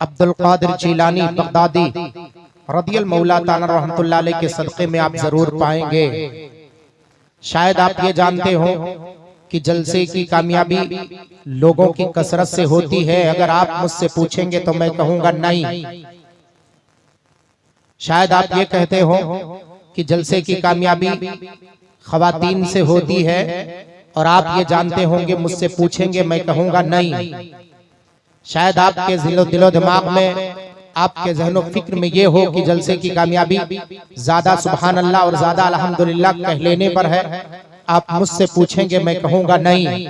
Abdul Qadir Jilani Baghdadi रदियल मौला ताला रहमतुल्लाह अलैह के सदक़े में आप जरूर पाएंगे। शायद आप ये जानते हो कि जलसे की कामयाबी लोगों की कसरत से होती है। अगर आप मुझसे पूछेंगे तो मैं कहूंगा नहीं। शायद आप ये कहते हो कि जलसे की कामयाबी खवातीन से होती है और आप ये जानते होंगे, मुझसे पूछेंगे मैं कहूंगा नहीं। शायद आपके दिलो दिमाग में, आपके ज़हनो फिक्र में ये हो कि जलसे की कामयाबी ज्यादा सुभान अल्लाह और ज्यादा अल्हम्दुलिल्लाह कह लेने पर है। आप मुझसे पूछेंगे मैं कहूंगा नहीं।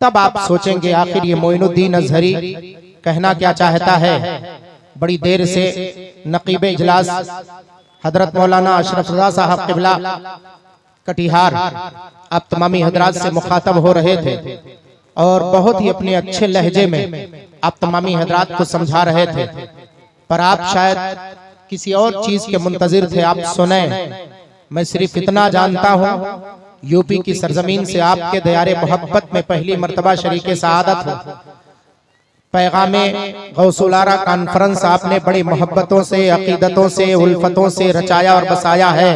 तब आप सोचेंगे आखिर ये मोइनुद्दीन अजहरी कहना क्या चाहता है। बड़ी देर से नकीब इजलास हजरत मौलाना अशरफ रज़ा साहब क़िबला कटिहार आप तमामी हजरात से मुखातब हो रहे थे और बहुत ही अपने अच्छे लहजे में आप तमामी हजरात को समझा रहे थे, पर आप शायद किसी और चीज के मुंतजिर थे। आप सुने, मैं सिर्फ इतना जानता हूँ, यूपी की सरजमीन से आपके दयारे मोहब्बत में पहली मर्तबा शरीके सआदत हो। पैगामे गौसुल आरा कॉन्फ्रेंस आपने बड़ी मोहब्बतों से, अकीदतों से, उल्फतों से रचाया और बसाया है।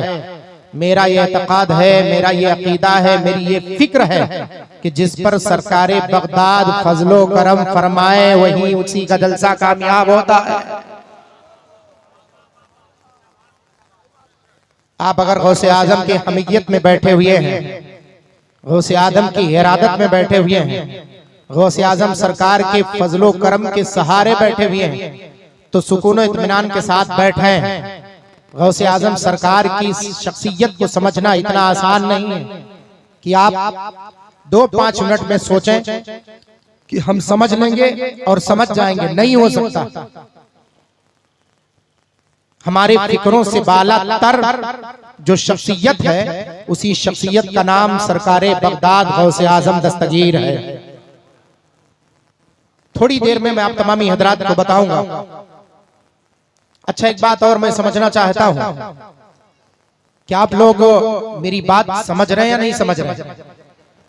मेरा ये एतकाद है, मेरा ये अकीदा है, मेरी ये फिक्र है कि जिस पर सरकारे बगदाद फजलो करम फरमाए वही उसी का जलसा कामयाब होता है। आप अगर गौसे आजम की हमीयत में बैठे हुए हैं, गौसे आजम की इरादत में बैठे हुए हैं, गौसे आजम सरकार के फजलो करम के सहारे बैठे हुए हैं, तो सुकून और इत्मीनान के साथ बैठे हैं। गौसे आजम सरकार की शख्सियत को समझना इतना आसान नहीं है कि आप 2-5 मिनट में सोचें कि हम समझ लेंगे और समझ जाएंगे। नहीं हो सकता। हमारे फिक्रों से बाला तर जो शख्सियत है, उसी शख्सियत का नाम सरकारे बगदाद गौसे आजम दस्तगीर है। थोड़ी देर में मैं आप तमामी हजरात को बताऊंगा। अच्छा, एक बात और मैं समझना चाहता हूं कि आप लोग मेरी बात समझ रहे हैं या नहीं समझ रहे हैं।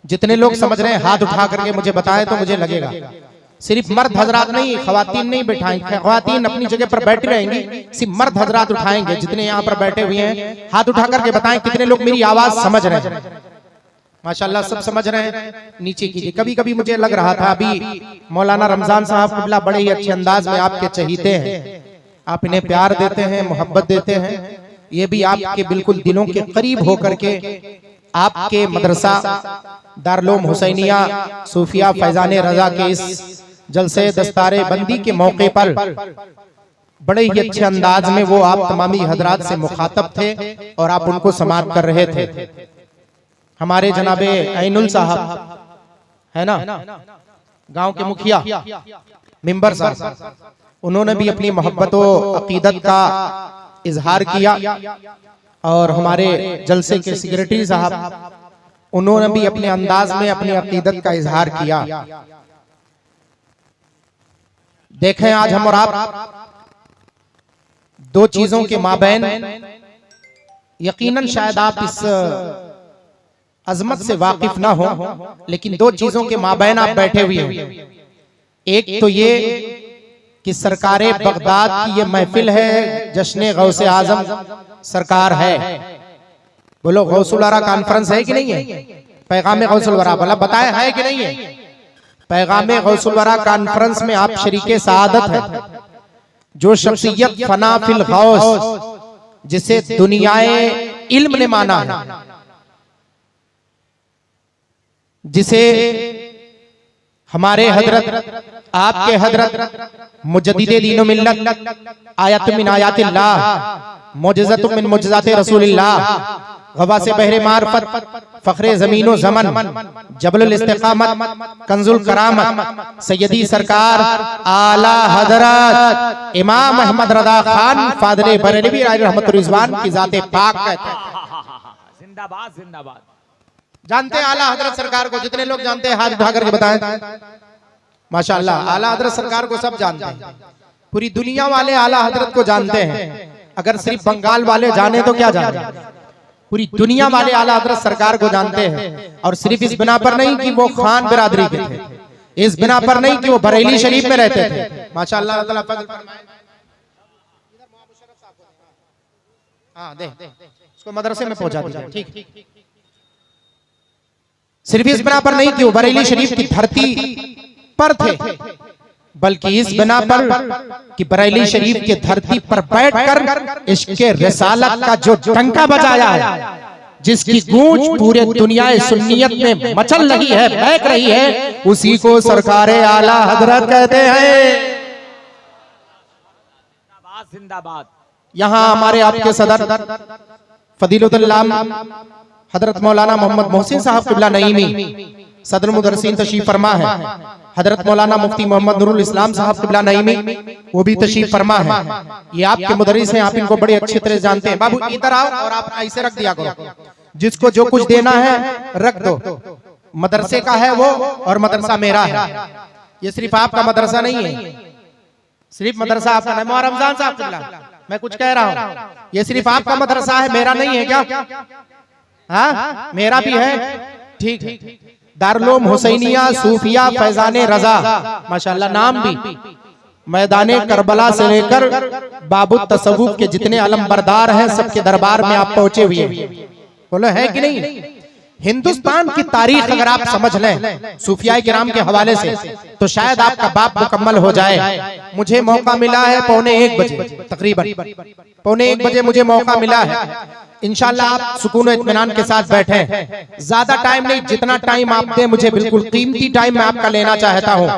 जितने लोग समझ रहे हैं हाथ उठा करके मुझे बताएं तो मुझे लगेगा। सिर्फ मर्द हजरात नहीं, खवातीन नहीं बैठाएंगे। खवातीन अपनी जगह पर बैठी रहेंगी, सिर्फ मर्द हजरात उठाएंगे। जितने यहाँ पर बैठे हुए हैं हाथ उठा करके बताएं कितने लोग मेरी आवाज समझ रहे हैं। माशाल्लाह सब समझ रहे हैं, नीचे कीजिए। कभी कभी मुझे लग रहा था अभी मौलाना रमजान साहब क़िबला बड़े ही अच्छे अंदाज में आपके चहीते हैं, आप इन्हें प्यार देते हैं, मोहब्बत देते हैं। ये भी आपके बिल्कुल दिलों के करीब होकर के आपके मदरसा दारुल हुसैनिया सूफिया फैजान रजा के इस जलसे दस्तारे बंदी के मौके पर बड़े ही अच्छे अंदाज में वो आप तमामी हजरात से मुखातब थे और आप उनको समाअत कर रहे थे। हमारे जनाबे ऐनुल साहब है ना, गांव के मुखिया मिंबर साहब, उन्होंने भी अपनी मोहब्बत व अकीदत का इजहार किया और हमारे जलसे के सेक्रेटरी साहब, उन्होंने भी अपने अंदाज में अपनी अकीदत का इजहार किया। देखें, आज हम और आप दो चीजों के माबैन, यकीनन शायद आप इस अजमत से वाकिफ ना हो, लेकिन दो चीजों के माबैन आप बैठे हुए हैं। एक तो ये कि सरकारे बगदाद की ये महफिल है, जश्न गौसे आजम सरकार है। बोलो, गौसुल आरा कॉन्फ्रेंस है कि नहीं है? पैगामे गौसुल आरा बोला बताए है कि नहीं है? पैगामे गौसुल आरा कॉन्फ्रेंस में आप शरीके सआदत है। जो शख्सियत फना फिल गौस, जिसे दुनियाए इल्म ने माना है, जिसे हमारे हजरत, आपके हजरत मुजद्दिदे दीन व मिल्लत, आयत मिन आयातिल्लाह, मुअजिज़त मिन मुअजिज़ात रसूलिल्लाह, गवा से बहरे मारफत, फखरे ज़मीनो ज़मन, जबलुल इस्तिक़ामत, कंजुल करामत, सैयदी सरकार आला हजरत इमाम अहमद रज़ा खान फादले बरेलवी रहमतुर रिज़वान की ज़ाते पाक कहते हैं। जिंदाबाद जिंदाबाद। जानते हैं आला हजरत सरकार को? जितने लोग जानते हैं हाथ उठा करके बताएं। माशाअल्लाह, आला हजरत सरकार को सब जानते हैं। पूरी दुनिया वाले आला हजरत को जानते हैं। अगर सिर्फ बंगाल वाले जाने तो क्या जाने, पूरी दुनिया वाले आला हजरत सरकार को जानते हैं। और सिर्फ इस बिना पर नहीं कि वो खान बिरादरी के थे, इस बिना पर नहीं कि वो बरेली शरीफ में रहते थे। माशाअल्लाह ताला फजल फरमाए। हाँ दे उसको मदरसे में पहुंचा दीजिए। ठीक, सिर्फ इस बिना पर नहीं कि वो बरेली शरीफ की धरती पर थे, बल्कि इस बिना पर कि बरेली शरीफ की धरती पर बैठकर इश्क़े रिसालत का जो डंका बजाया है, जिसकी गूंज पूरे दुनिया सुन्नियत में मचल रही है, महक रही है, उसी को सरकारे आला हजरत कहते हैं। जिंदाबाद। यहाँ हमारे आपके सदर फदीलुल्लाह हजरत मौलाना मोहम्मद मोहसिन साहब क़िबला नईमी सदर मुदर्रिसीन तशरीफ फरमा है। हजरत मौलाना मुफ्ती मोहम्मद नूरुल इस्लाम साहब क़िबला नईमी वो भी तशरीफ फरमा है। ये आपके मुदर्रिस हैं, आप इनको बड़े अच्छी तरह जानते हैं। बाबू इधर आओ और आप ऐसे रख दिया करो, जिसको जो कुछ देना है रख दो। मदरसे का है वो और मदरसा मेरा है। ये सिर्फ आपका मदरसा नहीं है, सिर्फ मदरसा आपका नहीं। मोहम्मद रमजान साहब क़िबला मैं कुछ कह रहा हूँ, ये सिर्फ आपका मदरसा है, मेरा नहीं है क्या? हाँ मेरा भी है। ठीक, दारुल उलूम हुसैनिया सूफिया फैजाने रजा, माशाअल्लाह नाम भी। मैदाने करबला से लेकर बाबू तसव्वुफ के जितने अलमबरदार हैं सबके दरबार में आप पहुंचे हुए हैं। बोलो है कि नहीं? हिंदुस्तान की तारीख अगर आप समझ लें सूफिया किराम के हवाले से तो शायद आपका बाप मुकम्मल हो जाए। मुझे मौका मिला है 1:15 बजे, तकरीबन 1:15 बजे मुझे मौका मिला है। इंशाल्लाह आप सुकून इत्मीनान के साथ बैठे, ज्यादा टाइम नहीं, जितना टाइम आप दे मुझे बिल्कुल कीमती टाइम मैं आपका लेना चाहता हूं।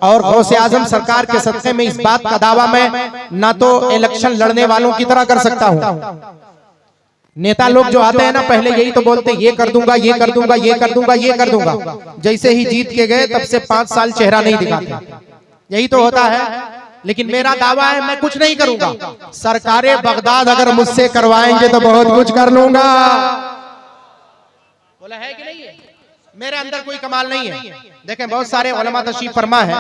और गौसे आजम सरकार के सदक़े में इस बात का दावा मैं ना तो इलेक्शन लड़ने वालों की तरह कर सकता हूं। नेता लोग जो आते हैं ना पहले यही तो बोलते हैं ये कर दूंगा, ये कर दूंगा, ये कर दूंगा, ये कर दूंगा, जैसे ही जीत के गए तब से 5 साल चेहरा नहीं दिखाते, यही तो होता है। लेकिन मेरा दावा है मैं कुछ नहीं करूंगा, सरकारे बगदाद अगर मुझसे करवाएंगे तो बहुत कुछ कर लूंगा। बोला है कि नहीं है? मेरे अंदर कोई कमाल नहीं है। देखें बहुत सारे उलमा तशरीफ फरमा है।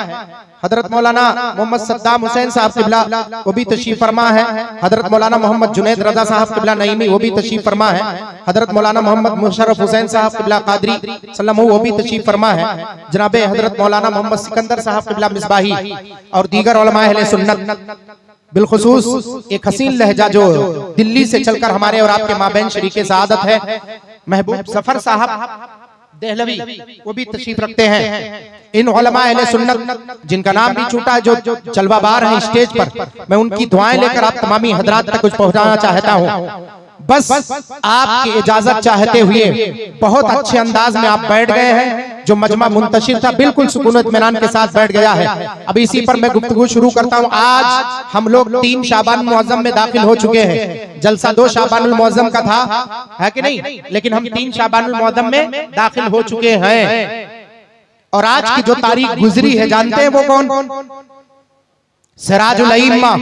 हजरत मौलाना मोहम्मद सद्दाम हुसैन साहब क़िबला वो भी तशरीफ फरमा है। हजरत मौलाना मोहम्मद जुनैद रजा साहब क़िबला नईमी वो भी तशरीफ फरमा है। हजरत मौलाना मोहम्मद मुशर्रफ हुसैन साहब क़िबला कादरी सल्लम वो भी तशरीफ फरमा है। जनाब हजरत मौलाना मोहम्मद सिकंदर साहब क़िबला मिसबाही और दीगर उलमा अहले सुन्नत, बिलखुसूस एक हसीन लहजा जो दिल्ली से चलकर हमारे और आपके माबैन शरीके सआदत है, महबूब सफर साहब देहलवी वो भी तशरीफ रखते हैं। इन उलमा अहले सुन्नत जिनका नाम भी छूटा है, जो जलवाबार हैं स्टेज पर, मैं उनकी दुआएं लेकर आप तमामी हजरात तक कुछ पहुंचाना चाहता हूं। बस आपकी इजाजत चाहते हुए बहुत अच्छे अंदाज में आप बैठ गए हैं। जो मजमा मुंतशिर था बिल्कुल सुकून इत्मीनान के साथ बैठ गया है। अब इसी पर मैं गुफ्तगू शुरू करता हूं। आज हम लोग 3 शाबान मुअज़्ज़म में दाखिल हो चुके हैं। जलसा 2 शाबानुल मुअज़्ज़म का था, है कि नहीं? लेकिन हम 3 शाबानुल मुअज़्ज़म में दाखिल हो चुके हैं। और आज की जो तारीख गुजरी है जानते हैं वो कौन? सिराजुल अइम्मा,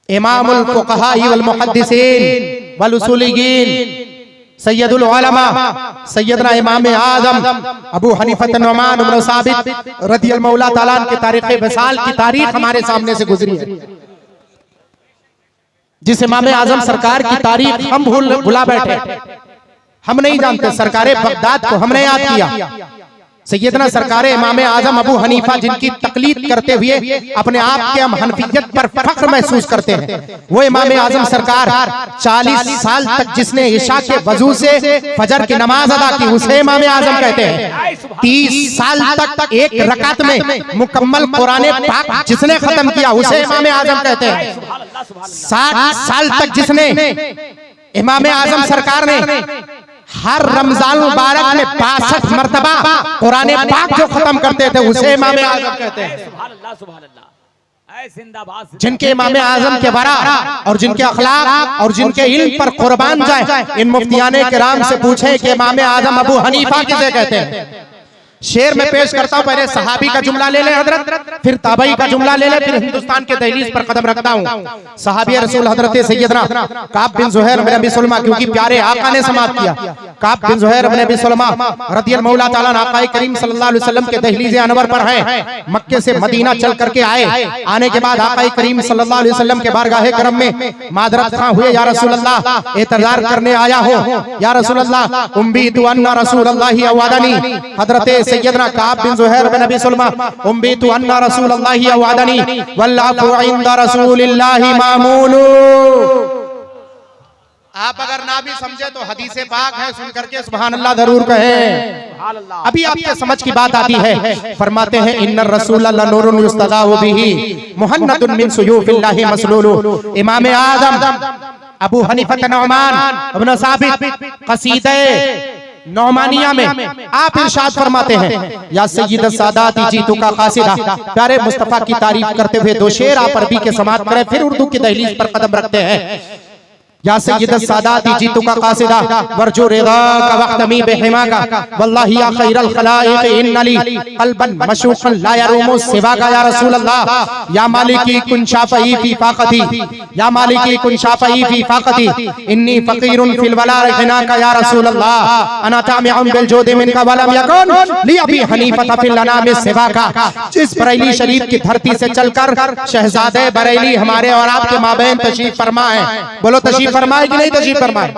इमामुल फुक़हा वल मुहद्दिसीन वल उसूलियीन, सैयदुल उलमा सैयदना इमाम आज़म अबू हनीफा नुमान इब्न साबित रज़ियल्लाहु ताला अन्हु की तारीख़ विसाल की तारीख हमारे सामने से गुजरी है। जिस इमाम आज़म सरकार की तारीख हम भुला बैठे, हम नहीं जानते। सरकारे बगदाद को हमने याद किया। सैयदना सरकार इमाम आज़म अबू हनीफा जिनकी तकलीद करते हुए अपने आप के हम हनफियत पर फख्र महसूस करते हैं, वो इमाम आज़म सरकार 40 साल तक जिसने इशा के वजू से फजर की नमाज अदा की उसे इमाम आज़म कहते हैं। 30 साल तक एक रकात में मुकम्मल कुरान पाक जिसने खत्म किया उसे इमाम आज़म कहते हैं। 60 साल तक जिसने इमाम आज़म सरकार ने हर रमजान मुबारक में 62 मरतबा कुरान पाक जो खत्म करते थे उसे इमाम आज़म कहते हैं। जिनके इमाम आज़म के वरा और जिनके अखलाक और जिनके इल्म पर कुर्बान जाए, इन मुफ्तियाने किराम से पूछे कि इमाम आज़म अबू हनीफा किसे कहते हैं। शेर में पेश करता हूं, पहले सहाबी का जुमला ले ले हजरत, फिर ताबई का जुमला ले ले, फिर हिंदुस्तान के दहलीज पर कदम रखता हूं। सहाबी रसूल हजरत सैयदना काब बिन ज़ुहैर बिन अबी सुलमा, क्योंकि प्यारे आका ने समाप्त किया। काब बिन ज़ुहैर बिन अबी सुलमा रज़ियल्लाहु ताला अन्हु आका करीम सल्लल्लाहु अलैहि वसल्लम के दहलीज अनवर पर हैं। मक्के से मदीना चल करके आए। आने के बाद आका करीम सल्लल्लाहु अलैहि वसल्लम के बारगाह करम में मादरत खां हुए, या रसूल अल्लाह इंतजार करने आया हो, या रसूल अल्लाह उम्मीद अन्ना रसूल अल्लाह अवादनी। हजरत सैयदना काब बिन ज़ुहैर बिन अबी सुलमा उम्बीतु अन्ना रसूलल्लाहि अवादनी वल्लाहु इंदा रसूलिल्लाहि मामूलू। आप अगर ना भी समझे तो हदीस पाक है, सुन करके सुभान अल्लाह जरूर कहें। अभी आपके समझ की बात आती है। फरमाते हैं इन्नर रसूल लनूरुन युस्तदाउ बिही मुहन्नदुन मिन सुयूफिल्लाहि मसलूलु। इमाम आज़म अबू हनीफा नुमान इब्न साबित कसीदे नौमानिया में आप इरशाद फरमाते हैं या सय्यद सादाती जीतू का कासिदा, प्यारे मुस्तफा की तारीफ करते हुए दो शेर आप अरबी के समाप्त करें, फिर उर्दू की दहलीज पर कदम रखते हैं। या सय्यद सादाती जीतू का कासिदा वरजू रिदा का वक्तमी बेहिमा का वल्लाही या खैरल खलाइक इन्नली कल्बन मशूक़न ला यरूमु सिवा का या रसूल अल्लाह। या मालिकी कुन शाफ़ई फी फ़ाक़ती या मालिकी कुन शाफ़ई फी फ़ाक़ती इन्नी फ़क़ीरुन फिल वला ग़िना का या रसूल अल्लाह। अना तामिउन बिल जुद मिनका वलम यकुन ली अबी हनीफ़ा फिल अनाम सिवा का। जिस बरेली शरीफ की धरती से चलकर शहजादे बरेली हमारे और आपके माबैन तशरीफ फरमा है। बोलो तशरीफ फरमाए कि नहीं तशरीफ फरमाए?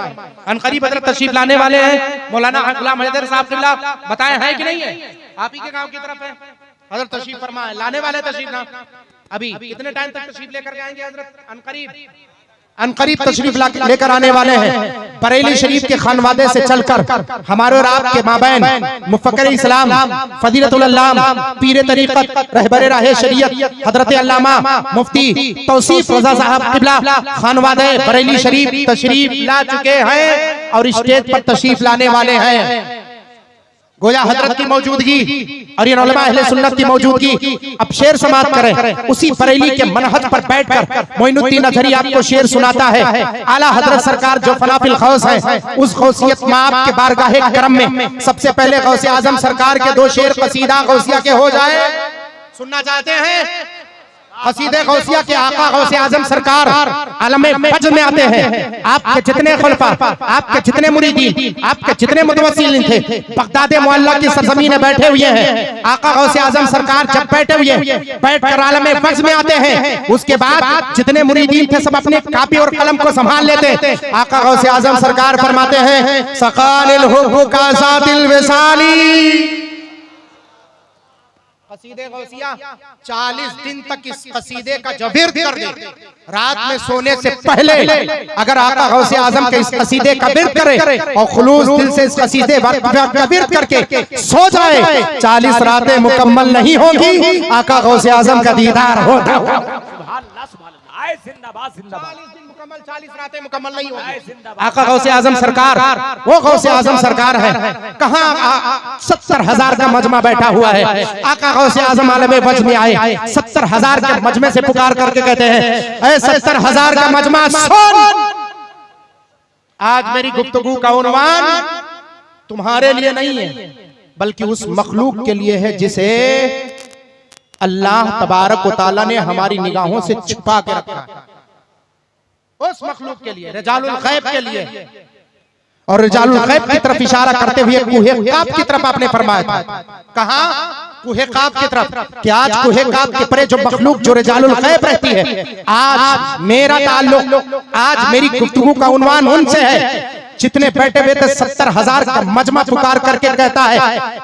अनकरीब हज़रत तशरीफ लाने वाले हैं। मौलाना गुलाम हैदर साहब किबला बताए हैं कि नहीं है? आप ही के गांव की तरफ है हज़रत तशरीफ फरमाए, लाने वाले तशरीफ ना अभी कितने टाइम तक तशरीफ लेकर आएंगे हज़रत? अनकरीब तशरीफ लेकर आने वाले हैं। बरेली शरीफ के खानवादे से चलकर हमारे और आपके माबैन मुफक्किर इस्लाम फजीलतुल अल्लाम पीर तरीक़त रहबरे राहे शरीयत हजरत अल्लामा मुफ्ती तौसीफ रज़ा साहब किबला खानवादे बरेली शरीफ तशरीफ ला चुके हैं और स्टेज पर तशरीफ लाने वाले हैं। गोया हजरत की मौजूदगी और ये उलमा अहले सुन्नत की मौजूदगी। अब शेर समाप्त करें। उसी बरेली के मनहज पर बैठकर मोइनुद्दीन अज़हरी आपको शेर सुनाता है। आला हजरत सरकार जो फनाफिल खौस है, उस गौसियत में आपके बारगाहे करम में सबसे पहले गौसे आजम सरकार के दो शेर कसीदा गौसिया के हो जाए। सुनना चाहते हैं? कसीदे गौसिया के आका गौसे आजम सरकार आलमे फज्र में आते हैं। आपके जितने खुलफा, आपके जितने मुरीदीन, आपके जितने मुतवस्सिलीन थे बगदाद मुअल्ला की सरजमीन में बैठे हुए हैं। आका गौसे आजम सरकार जब बैठे हुए बैठकर आलमे फज्र में आते हैं, उसके बाद जितने मुरीदीन थे सब अपने कापी और कलम को संभाल लेते। आका गौसे आजम सरकार फरमाते हैं सकालिल हुब्बु का सातिल विसाली। कसीदे गौसिया 40 दिन तक इस कसीदे का जब विर्द कर दे, रात में सोने से पहले अगर आका गौसे आजम के इस कसीदे का विर्द करे और खुलूस दिल से इस कसीदे का विर्द करके सो जाए, 40 रातें मुकम्मल नहीं होगी, आका गौसे आजम का दीदार होगा। 40 रातें मुकम्मल नहीं होगी। आका गौसे आजम सरकार वो गौसे आजम सरकार है। कहाँ 70,000 का मजमा बैठा हुआ है। आका गौसे आजम आलमे वज्र में आए, 70,000 के मजमे से पुकार करके कहते हैं ऐ 70,000 का मजमा सुन, आज मेरी गुफ्तगू का उन्वान तुम्हारे लिए नहीं है बल्कि उस मखलूक के लिए है जिसे अल्लाह तबारक व तआला ने हमारी निगाहों से छुपा के रखा है। उस मखलूक के लिए, रिजालुल गैब के लिए। और रिजालुल गैब की तरफ इशारा करते हुए कुहे काब की तरफ आपने फरमाया था। कहां? कुहे काब की तरफ। कि आज कुहे काब के परे जो मखलूक जो रिजालुल गैब रहती है, आज मेरा ताल्लुक, आज मेरी गुफ्तगू का उन्वान उनसे है जितने बैठे हुए थे। 70,000 का मजमा पुकार करके कहता है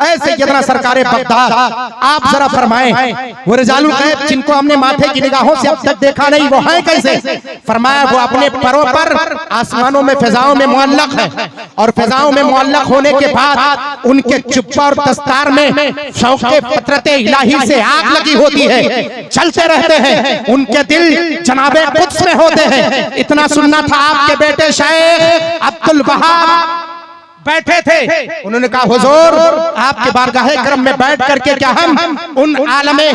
ऐसे सैयदना सरकारे बगदाद आप जरा फरमाएं वो रिजालुल गैब जिनको हमने माथे की निगाहों से अब तक देखा नहीं, वो है कैसे? फरमाया वो अपने परों पर आसमानों में फिजाओं में मुअल्लक है और फिजाओं में मुअल्लक होने के बाद उनके जुब्बा और दस्तार में शौक़े फितरते इलाही से आग लगी होती है, चलते रहते हैं। उनके दिल जनाबे कुद्स में होते हैं। इतना सुनना था आपके बेटे शेख अब्दुल वहाब बैठे थे। उन्होंने कहा हुजूर आपके बारगाहे करम में बैठ करके क्या हम उन आलमे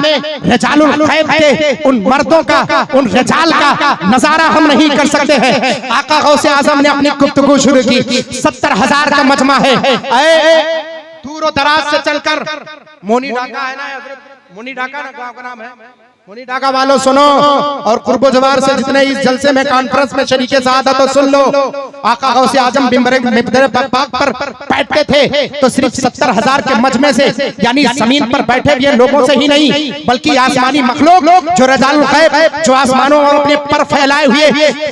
रिजालुल गैब के उन मर्दों का, उन रिजाल का नजारा हम नहीं कर सकते हैं? आका गौसे आजम ने अपनी गुफ्तगू शुरू की। 70,000 का मजमा है। दूर दराज से चलकर मोनी नाका है ना हजरत मुनी ढाका ना गांव का नाम है। मुनी ढाका वालों सुनो, और कुर्बो जवार से जितने इस जलसे में कॉन्फ्रेंस में शरीके सादत तो सुन लो। आका गौसे आजम मिंबर पर बैठते थे तो सिर्फ 70,000 के मजमे से, यानी जमीन पर बैठे हुए लोगों से ही नहीं, बल्कि आसमानी मखलूक जो रजाउल गैब, जो आसमानों और अपने पर फैलाए हुए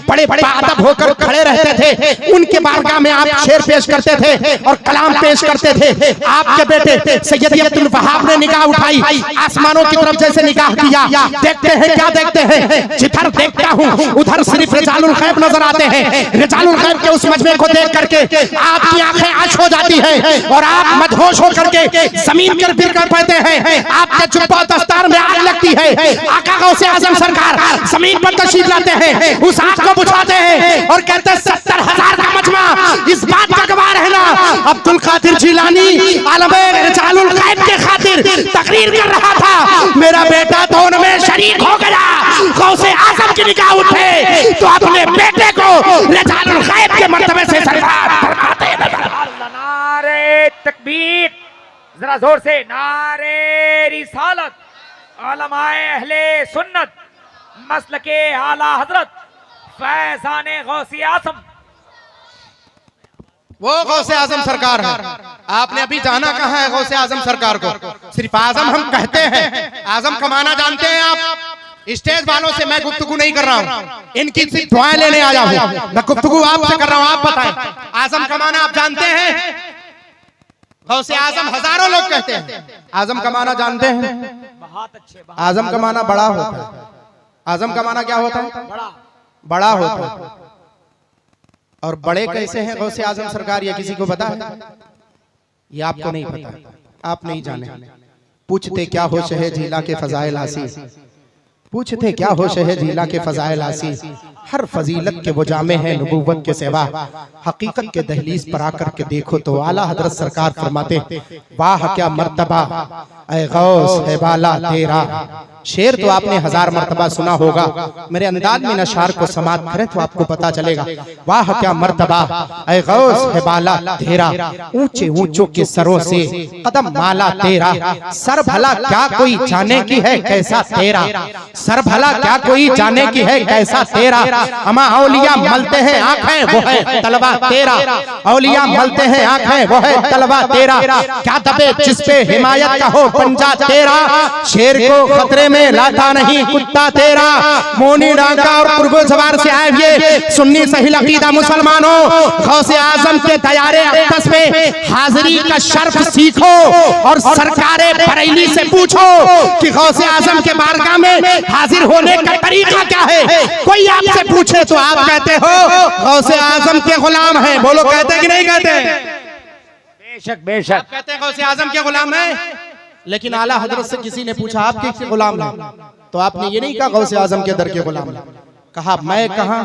बड़े बड़े अदब होकर खड़े रहते थे, उनके बारगाह में आप शेर पेश करते थे और कलाम पेश करते थे। आपके बेटे सैयद अब्दुल वहाब ने निगाह उठाई, आसमानों की तरफ जैसे निगाह किया, देखते हैं क्या देखते हैं, जिधर देखता हूं उधर सिर्फ रिजालुल गैब नजर आते हैं। रिजालुल गैब के उस मजमे को देख करके आपकी आंखें आंच हो जाती हैं और आप मदहोश होकर के जमीन पर गिर कर पड़ते हैं। आपके जुब्बा दस्तार में आग लगती है। आका गौसे आजम सरकार जमीन पर तशरीफ लाते हैं, उस आग को बुझाते हैं और कहते हैं 70,000 का मजमा इस बात का गवाह है ना, अब्दुल कादिर जिलानी आलमे रिजालुल गैब के खातिर तकरीर कर रहा था, मेरा बेटा तो उनमें शरीक हो गया। गौसे आजम की निगाह उठे तो अपने बेटे को रिजालुल गैब के मर्तबे से सरकार फरमाते हैं। नारे तकबीर, जरा जोर से नारे रिसालत, उलमाए अहले सुन्नत, मसलके आला हजरत फैजाने गौसे आजम। वो गौसे आजम सरकार है। आपने अभी जाना कहाँ है गौसे आजम सरकार को? सिर्फ आजम हम कहते हैं, आजम का माना जानते हैं आप? स्टेज वालों से मैं गुफ्तगू नहीं कर रहा हूँ, इनकी सिर्फ दुआएं लेने आया हूँ, मैं गुफ्तगू आपसे कर रहा हूँ। आप बताएं आजम का माना आप जानते हैं? गौसे आजम हजारों लोग कहते हैं, आजम का माना जानते हैं? बहुत अच्छे। आजम का माना बड़ा होता है। आजम का माना क्या होता है? बड़ा होता है। और बड़े कैसे हैं गौसे आजम सरकार, ये किसी को पता है? ये आपको नहीं पता, आप नहीं जाने। पूछते क्या हो शहे झीला के फजाइल आसी, पूछते क्या हो शहे झीला के फजाइल आसी, हर फजीलत के वो जामे हैं नबूवत के सिवा, हकीकत के दहलीज पर आकर के देखो तो आला हजरत सरकार फरमाते वाह क्या मर्तबा ऐ गौस है बाला तेरा। शेर तो आपने 1000 मर्तबा सुना होगा, मेरे अंदाज में नशार को समात करें तो आपको पता चलेगा। वाह क्या मर्तबा ऐ गौस है बाला तेरा, ऊंचे ऊंचों के सरों से कदम माला तेरा, सर भला क्या कोई जाने की है कैसा तेरा, सर भला क्या कोई जाने की है कैसा तेरा, अमा औलिया मलते हैं आंखें वो है तलवा तेरा, औलिया मलते हैं आंखें वो है तलवा तेरा, क्या दबे जिस पे हिमायत का हो पंजा तेरा, शेर को खतरे में लाता नहीं कुत्ता तेरा। मोनी डाका और कुर्बो सवार से आए हुए सुन्नी सही अकीदा मुसलमानों, गौसे आजम के तैयारे अक़दस में हाजिरी का शर्फ सीखो और सरकारे बरेली से पूछो कि गौसे आजम के बारगाह में हाजिर होने का तरीका क्या है। कोई आपसे पूछे तो आप कहते हो गौसे आजम के गुलाम हैं, बोलो कहते कि नहीं कहते? बेशक बेशक कहते हैं गौसे आजम के गुलाम हैं। लेकिन आला हजरत से किसी ने पूछा आप किसके गुलाम हैं, तो आपने ये नहीं कहा गौसे आजम के दर के गुलाम, कहा मैं कहां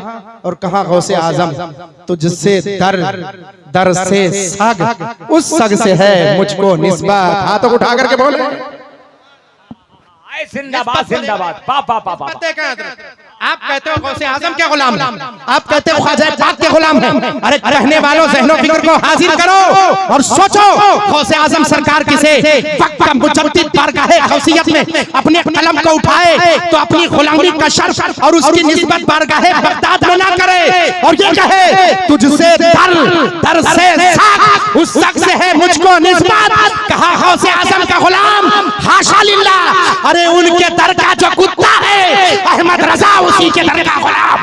और कहां गौसे आजम, तो जिससे दर से सग उस सग से है मुझको निस्बत। हाथों उठा करके बोले जिंदाबाद जिंदाबाद। आप कहते हो गौसे आजम के गुलाम हैं, आप कहते हो ख्वाजा पाक के गुलाम हैं। अरे कहने वालों ज़हनो फिक्र को हाजिर करो और सोचो गौसे आजम सरकार किसे वक्त का मुजद्दिद बारगाह गौसियत में अपने कलम को उठाए तो अपनी गुलामी का शर्फ और उसकी निस्बत बारगाह बगदाद में ना करे और ये कहे तुझसे दर से सग उस सग से है मुझको निस्बत। कहा गौसे आजम का गुलाम हाशा लिल्लाह, अरे उनके दर का जो कुत्ता है अहमद रजा उसी के दर का गुलाम।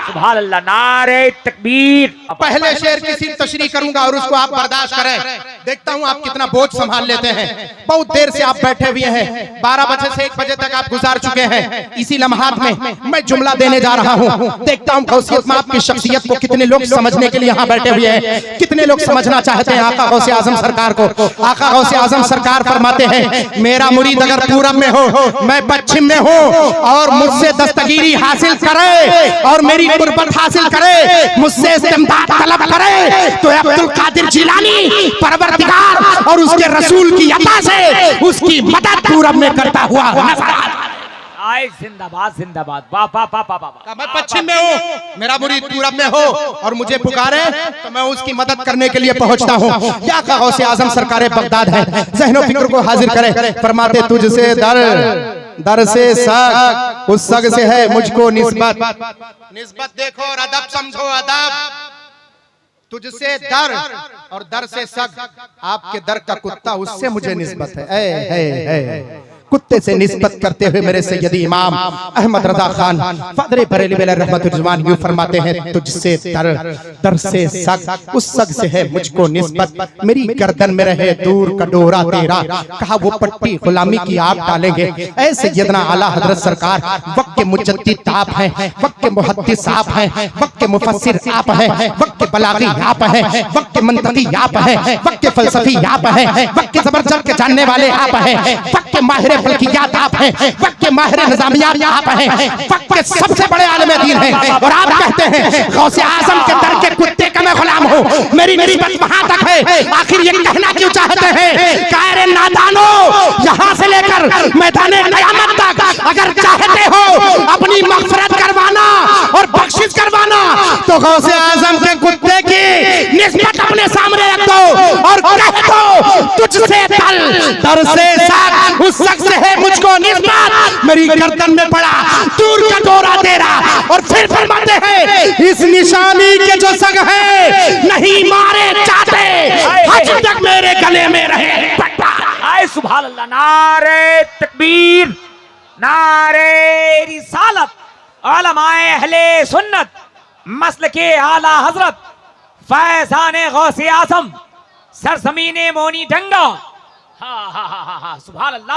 सुभान अल्लाह, नारे तकबीर। पहले शेर की सिर्फ तशरीह करूंगा और उसको आप बर्दाश्त करें। देखता हूं आप कितना बोझ संभाल लेते हैं। बहुत देर से आप बैठे हुए हैं, 12 बजे से 1 बजे तक आप गुजार चुके हैं। इसी लम्हात में मैं जुमला देने जा रहा हूं। देखता हूं गौसियत में आपकी शख्सियत को कितने लोग समझने के लिए यहाँ बैठे हुए हैं, कितने लोग समझना चाहते हैं आका गौसे आजम सरकार को। आका गौसे आजम सरकार फरमाते हैं मेरा मुरीद अगर पूरब में हो मैं पश्चिम में हूँ और मुझसे दस्तगीरी हासिल करे और मेरी गुरबत हासिल करे, मुझसे इस्तिमदाद तलब करे तो अब्दुल कादिर जिलानी परवरदिगार और उसके रसूल की अता से उसकी मदद पूरब में करता हुआ नजर आता है। जिंदाबाद जिंदाबाद, वाह वाह वाह वाह वाह। मैं पश्चिम में हूँ, मेरा मुरीद पूरब में हो और मुझे पुकारे तो मैं उसकी मदद करने के लिए पहुंचता हूँ। या गौसे आजम सरकारे बगदाद है, ज़हनो फिक्र को हाजिर करे, फरमाते तुझसे दर से सग, उस सग से है मुझको निस्बत देखो और अदब समझो अदब। तुझसे दर और दर से सग, आपके दर का कुत्ता उससे मुझे निस्बत है। कुत्ते से निस्बत करते हुए मेरे सैयदी इमाम अहमद रजा खान फदरे बरेली रहमतुल जुमान यूं फरमाते हैं, तुझसे दर से सग, उस सग से है मुझको निस्बत, मेरी गर्दन में रहे दूर का डोरा तेरा, कहा वो पट्टी गुलामी की आप डालेंगे। ऐसे सैयदना आला हजरत सरकार वक्त के मुजद्दिद आप हैं, वक्त के मुहद्दिस आप हैं, वक्त के मुफस्सिर आप हैं, वक्त के बलागी आप हैं, वक्त के मंतकी आप हैं, वक्त के फलसफी आप हैं, वक्त के ज़बरदस्त के जानने वाले आप हैं, वक्त के माहिर फल्कियात आप हैं, वक्त के माहिर निज़ामियात आप हैं, वक्त के सबसे बड़े आलिम दीन हैं। और आप कहते हैं गौसे आज़म के दर के कुत्ते का मैं गुलाम हूँ, मेरी निस्बत वहां तक है। आखिर ये कहना क्यों चाहते हैं? कायरे नादानो, यहाँ से लेकर मैदाने क़यामत तक अगर चाहते हो अपनी मग़फ़िरत करवाना और बख्शिश करवाना तो गौसे आज़म के कुत्ते की निस्बत अपने सामने रख दो और कह दो तुझसे दर से सग, उस सग से है मुझको निस्बत, मेरी गर्दन में पड़ा दूर का डोरा तेरा। और फिर फरमाते हैं इस निशानी के जो सग है नहीं मारे जाते, हज तक मेरे गले में रहे। आए सुभान अल्लाह, नारे तकबीर, नारे रिसालत, उलमाए अहले सुन्नत, मसलके आला हजरत फैज़ाने गौसे आज़म सरज़मीने मोनी डंगा। हा हा हा हा, सुभान अल्लाह।